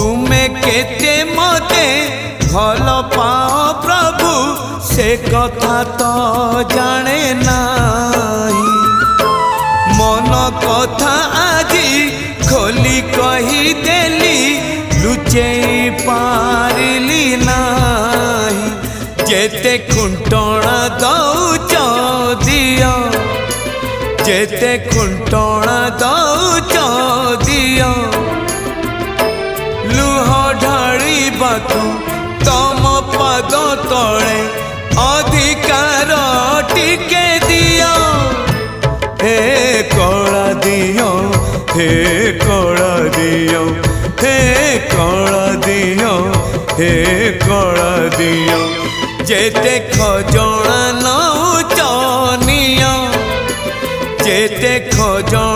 तुमे केते मते भल पाओ प्रभु से कथा तो जाने नाही। मन कथा आजी खोली कही देली लुचे पारिली नाही। जेते खुंटणा दौच दिया जेते खुंटणा दौच दिया लुह ढाड़ी बातु तम पद तले अधिकार टिके दिया। हे कला दियो हे कला दियो हे कला दियो हे कला दियो जेते खजना नौच निया जेते खजना